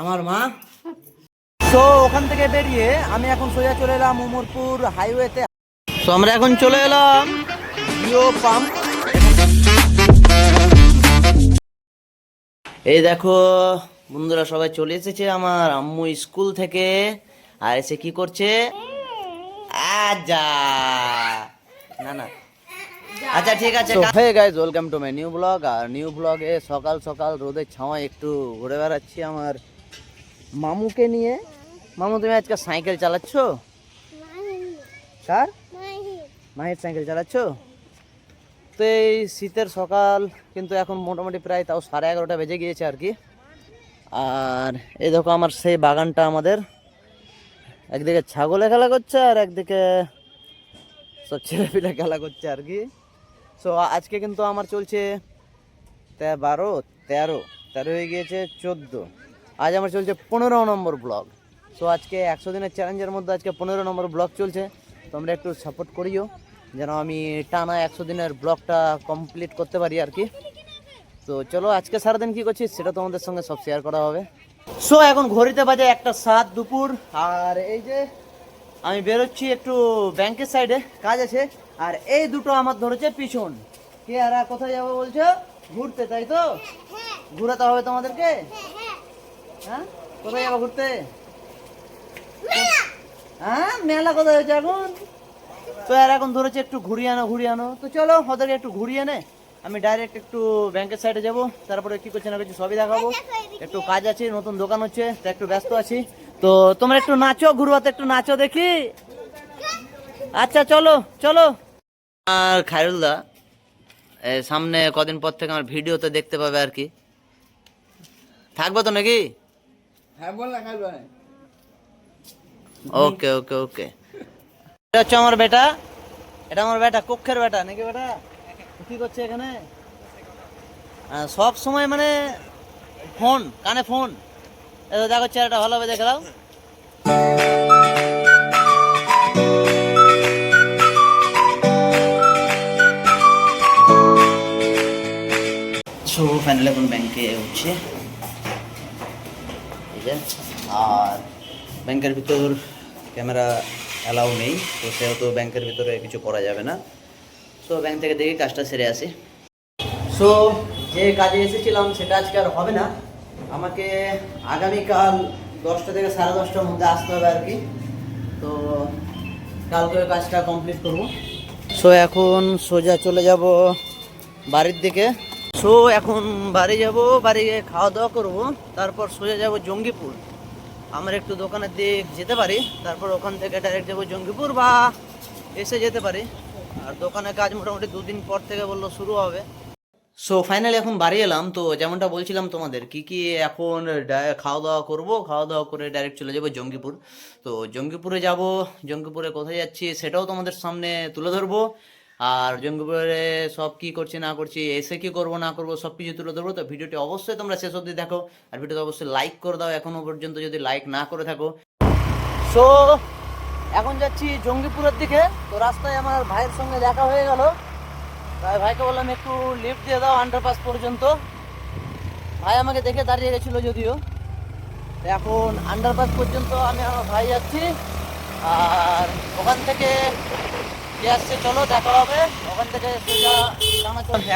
আমার মা। তো ওখান থেকে বেরিয়ে আমি এখন সোজা চলে এলাম উমরপুর হাইওয়েতে। তো আমরা এখন চলে এলাম জিও পাম্প। এই দেখো বন্ধুরা, সবাই চলে এসেছে আমার আম্মু স্কুল থেকে। আর এসে কি করছে? আজা না না, আচ্ছা ঠিক আছে। Hey guys, welcome to my new vlog. আর নিউ ব্লগে সকাল সকাল রোদের ছাওয়ায় একটু ঘুরে বেড়াচ্ছি আমার মামুকে নিয়ে। মামু, তুমি আজকে সাইকেল চালাচ্ছ? কার? মাহির সাইকেল চালাচ্ছ? তো এই শীতের সকাল, কিন্তু এখন মোটামুটি প্রায় তাও 11:30 বেজে গিয়েছে আর কি। আর এই দেখো আমার সেই বাগানটা, আমাদের একদিকে ছাগলে খেলা করছে আর একদিকে সব ছেলেপিলে খেলা করছে আর কি। সো আজকে কিন্তু আমার চলছে 12, 13 হয়ে গিয়েছে 14। আজ আমার চলছে 15 নম্বর ব্লগ। সো আজকে 100 দিনের চ্যালেঞ্জের মধ্যে আজকে 15 নম্বর ব্লগ চলছে। তোমরা একটু সাপোর্ট করিও যেন আমি টানা 100 দিনের ব্লগটা কমপ্লিট করতে পারি আর কি। তো চলো, আজকে সারাদিন কী করছি সেটা তোমাদের সঙ্গে সব শেয়ার করা হবে। সো এখন ঘড়িতে বাজে 1:07 দুপুর। আর এই যে আমি বেরোচ্ছি একটু ব্যাংকের সাইডে, কাজ আছে। আর এই দুটো আমার ধরেছে পিছন। কে আর কোথায় যাবো বলছো? ঘুরতে, তাই তো? ঘুরাতে হবে তোমাদেরকে। হ্যাঁ, কোথায় যাবো ঘুরতে? হ্যাঁ, মেলা কোথায় হয়েছে এখন? তো আর এখন ধরেছে একটু ঘুরিয়ে আনো। তো চলো ওদেরকে একটু ঘুরিয়ে নে, আমি ডাইরেক্ট একটু ব্যাংকের সাইডে যাবো। তারপরে কি করছে না করছে সবই দেখাবো। একটু কাজ আছে, নতুন দোকান হচ্ছে, তো একটু ব্যস্ত আছি। তো তোমরা একটু নাচো, ঘুরুয়াতে একটু নাচো দেখি। আচ্ছা চলো চলো। আর খায়রুলদা সামনে কদিন পর থেকে আমার ভিডিওতে দেখতে পাবে আর কি। থাকবো তো নাকি? হ্যাঁ বল না, খাইবে। ওকে ওকে ওকে। এটা হচ্ছে আমার বেটা, এটা আমার বেটা, কক্ষের বেটা নাকি? বেটা কি করছে এখানে? সব সময় মানে ফোন, কানে ফোন। দেখো চেহারাটা ভালোভাবে দেখে দাও। সো ফাইনালি এখন ব্যাংকে উঠছে, ঠিক আছে। আর ব্যাংকের ভিতর ক্যামেরা অ্যালাউ নেই, তো সেহেতু ব্যাংকের ভিতরে কিছু করা যাবে না। সো ব্যাংক থেকে দেখি কাজটা সেরে আসি। সো যে কাজে এসেছিলাম সেটা আজকে আর হবে না, আমাকে আগামীকাল 10টা থেকে 10:30টার মধ্যে আসতে হবে আর কি। তো কালকে ওই কাজটা কমপ্লিট করব। সো এখন সোজা চলে যাব বাড়ির দিকে। সো এখন বাড়ি যাব, বাড়ি গিয়ে খাওয়া দাওয়া করবো, তারপর সোজা যাব জঙ্গিপুর। আমার একটু দোকানের দিক যেতে পারি, তারপর ওখান থেকে ডাইরেক্ট যাবো জঙ্গিপুর বা এসে যেতে পারি। আর দোকানের কাজ মোটামুটি 2 দিন পর থেকে বললো শুরু হবে। সো ফাইনালি এখন বাড়ি এলাম। তো যেমনটা বলছিলাম তোমাদের কি এখন খাওয়া দাওয়া করবো, খাওয়া দাওয়া করে ডাইরেক্ট চলে যাবো জঙ্গিপুর। তো জঙ্গিপুরে যাব, জঙ্গিপুরে কোথায় যাচ্ছি সেটাও তোমাদের সামনে তুলে ধরবো। আর জঙ্গিপুরে সব কি করছি না করছি, এসে কি করবো না করবো সব কিছু তুলে ধরবো। তো ভিডিওটি অবশ্যই তোমরা শেষ অবধি দেখো, আর ভিডিওতে অবশ্যই লাইক করে দাও এখনো পর্যন্ত যদি লাইক না করে থাকো। সো এখন যাচ্ছি জঙ্গিপুরের দিকে। তো রাস্তায় আমার ভাইয়ের সঙ্গে দেখা হয়ে গেল, তাই ভাইকে বললাম একটু লিফট দিয়ে দাও আন্ডারপাস পর্যন্ত। ভাই আমাকে দেখে দাঁড়িয়ে গেছিলো যদিও। এখন আন্ডারপাস পর্যন্ত আমি আমার ভাই যাচ্ছি। আর ওখান থেকে কে আসছে চলো দেখা হবে। ওখান থেকে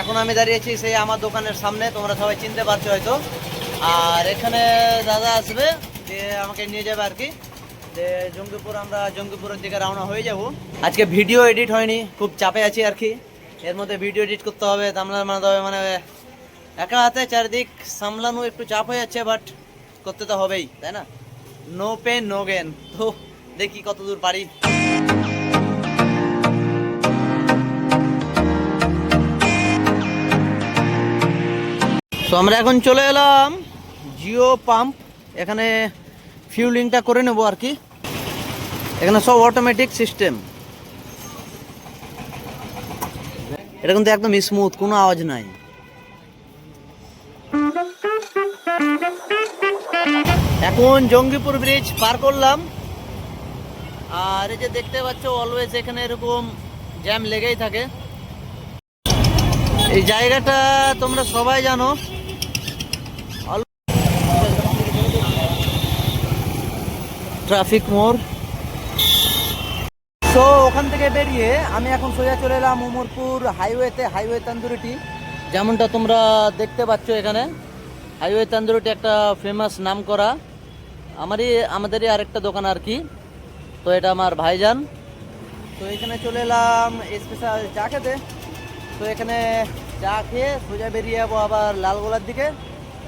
এখন আমি দাঁড়িয়েছি সেই আমার দোকানের সামনে, তোমরা সবাই চিনতে পারছো হয়তো। আর এখানে দাদা আসবে, যে আমাকে নিয়ে যাবে আর কি। যে জঙ্গিপুর, আমরা জঙ্গিপুরের দিকে রওনা হয়ে যাব। আজকে ভিডিও এডিট হয়নি, খুব চাপে আছি আর কি। এর মধ্যে ভিডিও এডিট করতে হবে, থাম্বনেল বানাতে হবে, মানে একা হাতে চারিদিক সামলানো একটু চাপ হয়ে যাচ্ছে, বাট করতে তো হবেই, তাই না? No pain no gain. তো দেখি কত দূর পারি। তো আমরা এখন চলে এলাম জিও পাম্প। এখানে ফিউলিংটা করে নেব আর কি। এখানে সব অটোমেটিক সিস্টেম, এটা কিন্তু একদম স্মুথ, কোনো আওয়াজ নাই। এখন জঙ্গিপুর ব্রিজ পার করলাম। আর এই যে দেখতে পাচ্ছ অলওয়েজ এখানে এরকম জ্যাম লেগেই থাকে। এই জায়গাটা তোমরা সবাই জানো। ট্রাফিক মোড়। সো ওখান থেকে বেরিয়ে আমি এখন সোজা চলে এলাম উমরপুর হাইওয়েতে, হাইওয়ে তন্দুরিটি। যেমনটা তোমরা দেখতে পাচ্ছ এখানে হাইওয়ে তন্দুরিটি একটা ফেমাস নাম করা আমাদেরই আরেকটা দোকান আর কি। তো এটা আমার ভাইজান। তো এখানে চলে এলাম স্পেশাল চা খেতে। তো এখানে চা খেয়ে সোজা বেরিয়ে যাবো আবার লালগোলার দিকে।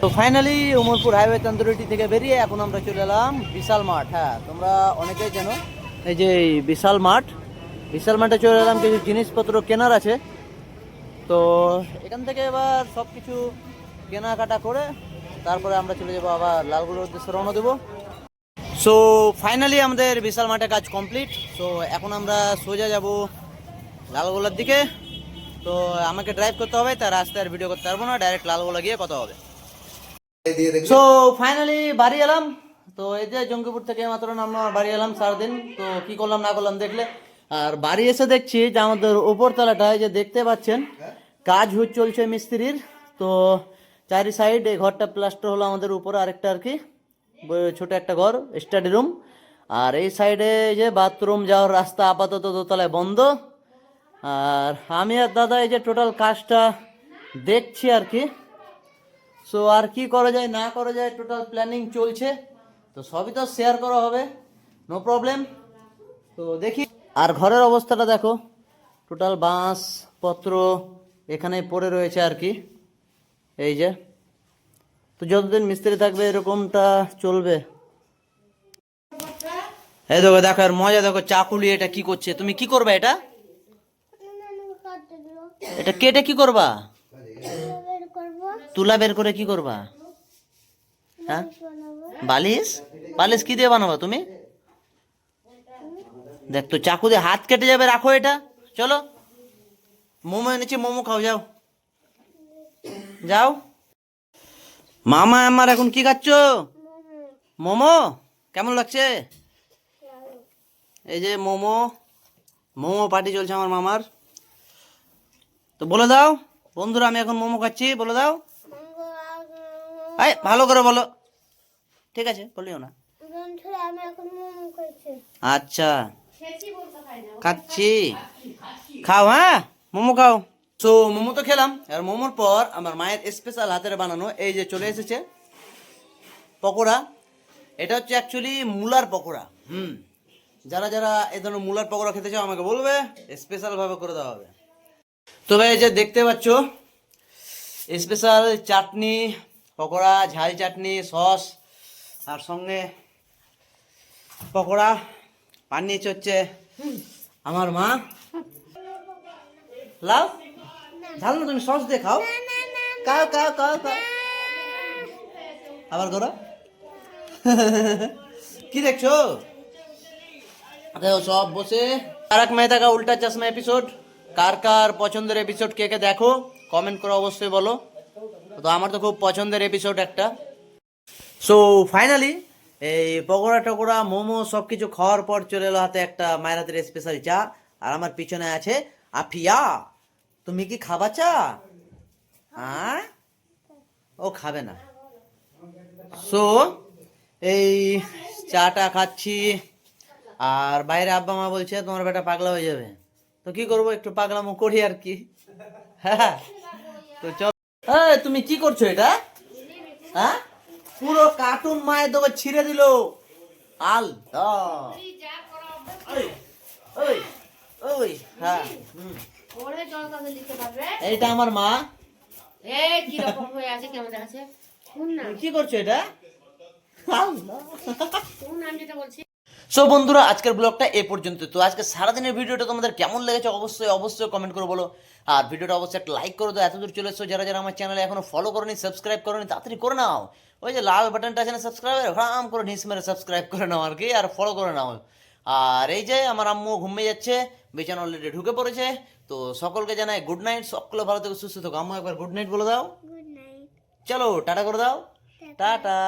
তো ফাইনালি উমরপুর হাইওয়ে তন্দুরিটি থেকে বেরিয়ে এখন আমরা চলে এলাম বিশাল মাঠ। হ্যাঁ, তোমরা অনেকেই জানো এই যে বিশাল মাঠ। বিশাল মাঠে চলে এলাম, কিছু জিনিসপত্র কেনার আছে। তো এখান থেকে এবার সব কিছু কেনাকাটা করে তারপরে আমরা চলে যাবো আবার লালগোলার উদ্দেশ্যে রওনা দেবো। সো ফাইনালি আমাদের বিশাল মাঠে কাজ কমপ্লিট। সো এখন আমরা সোজা যাব লালগোলার দিকে। তো আমাকে ড্রাইভ করতে হবে, তার রাস্তায় আর ভিডিও করতে পারবো না, ডাইরেক্ট লালগোলা গিয়ে কথা হবে। সো ফাইনালি বাড়ি এলাম। তো এই যে জঙ্গিপুর থেকে মাত্র নামলাম, বাড়ি এলাম সারাদিন। তো কি করলাম না করলাম দেখলে। আর বাড়ি এসে দেখছি যে আমাদের উপর তলাটায় যে দেখতে পাচ্ছেন কাজ চলছে মিস্ত্রির। তো চারি সাইড এই ঘরটা প্লাস্টার হলো আমাদের উপরে, আরেকটা আর কি ছোট একটা ঘর স্টাডি রুম। আর এই সাইডে যে বাথরুম যাওয়ার রাস্তা আপাতত দোতলায় বন্ধ। আর আমি আর দাদা এই যে টোটাল কাজটা দেখছি আর কি। সো আর কি করা যায় না করা যায় টোটাল প্ল্যানিং চলছে। তো সবই তো শেয়ার করা হবে, নো প্রবলেম। তো দেখি। আর ঘরের অবস্থাটা দেখো, টোটাল বাঁশ পত্র এখানে পড়ে রয়েছে আর কি। এই যে, তো যতদিন মিস্ত্রি থাকবে এরকমটা চলবে। এই দেখো দেখো, আর মজা দেখো, চাকুলি এটা কি করছে। তুমি কি করবে এটা? এটা কেটে কি করবা? তুলা বের করে কি করবা? হ্যাঁ, বালিশ। বালিশ কি দিয়ে বানাবা তুমি? দেখ তো চাকু দিয়ে হাত কেটে যাবে, রাখো এটা। চলো মোমো এনেছি, মোমো খাও, যাও যাও। মামা আমার এখন কি খাচ্ছ? মোমো। কেমন লাগছে? এই যে মোমো, মোমো পার্টি চলছে আমার মামার। তো বলে দাও বন্ধুরা, আমি এখন মোমো খাচ্ছি, বলে দাও। এই ভালো করে বলো, ঠিক আছে? বলিও না। আচ্ছা খাচ্ছি, খাও, হ্যাঁ মোমো খাও। তো মোমো তো খেলাম। আর মোমোর পর আমার মায়ের স্পেশাল হাতের বানানো এই যে চলে এসেছে পকোড়া। এটা হচ্ছে অ্যাকচুয়ালি মূলার পকোড়া। যারা যারা এই ধরনের মূলার পকোড়া খেতে চাও আমাকে বলবে, স্পেশাল ভাবে করে দেওয়া হবে। তো ভাই এই যে দেখতে পাচ্ছ স্পেশাল চাটনি, পকোড়া, ঝাল চাটনি, সস, আর সঙ্গে পকোড়া বানিয়েছে হচ্ছে আমার মা। লাও ঝাল না, তুমি সস দিয়ে খাও। খাও খাও খাও খাও, আবার করো। কি দেখছো? দেখো সব বসে তারক মেহতা কা উল্টা চশমা এপিসোড। কার কার পছন্দের এপিসোড কে কে দেখো কমেন্ট করে অবশ্যই বলো। তো আমার তো খুব পছন্দের এপিসোড একটা। সো ফাইনালি এই পকোড়া টকোড়া মোমো সব কিছু খাওয়ার পর চলে এলো হাতে একটা মায়ের হাতের স্পেশাল চা। আর আমার পিছনে আছে আফিয়া। তুমি কি খাবা চা? হ্যাঁ, ও খাবে না। সো এই চাটা খাচ্ছি। আর বাইরে আব্বা মা বলছে তোমার বেটা পাগলা হয়ে যাবে। তো কি করবো, একটু পাগলামো করি আর কি। হ্যাঁ, তো চল। তুমি কি করছো এটা? হ্যাঁ, পুরো কার্টুন মায়ের তোকে ছিঁড়ে দিল। আল ওই ওই হ্যাঁ, এইটা আমার মা। কি করছো এটা? সো বন্ধুরা, আজকের ব্লগটা এ পর্যন্ত। তো আজকে সারাদিনের ভিডিওটা তোমাদের কেমন লেগেছে অবশ্যই অবশ্যই কমেন্ট করে বলো। আর ভিডিওটা অবশ্যই একটা লাইক করে দাও। এতদূর চলে এসছো যারা যারা আমার চ্যানেলে এখনো ফলো করোনি, সাবস্ক্রাইব করোনি, তাড়াতাড়ি করে নাও। ওই যে লাল বাটনটা আছে না সাবস্ক্রাইবের, হাম করে নিস মেরে সাবস্ক্রাইব করে নাও আর কি, আর ফলো করে নাও। আর এই যে আমার আম্মু ঘুমিয়ে যাচ্ছে, বিছানা অলরেডি ঢুকে পড়েছে। তো সকলকে জানাই গুড নাইট, সকলে ভালো থেকে সুস্থ থাকো। আম্মু একবার গুড নাইট বলে দাও। চলো টাটা করে দাও, টাটা।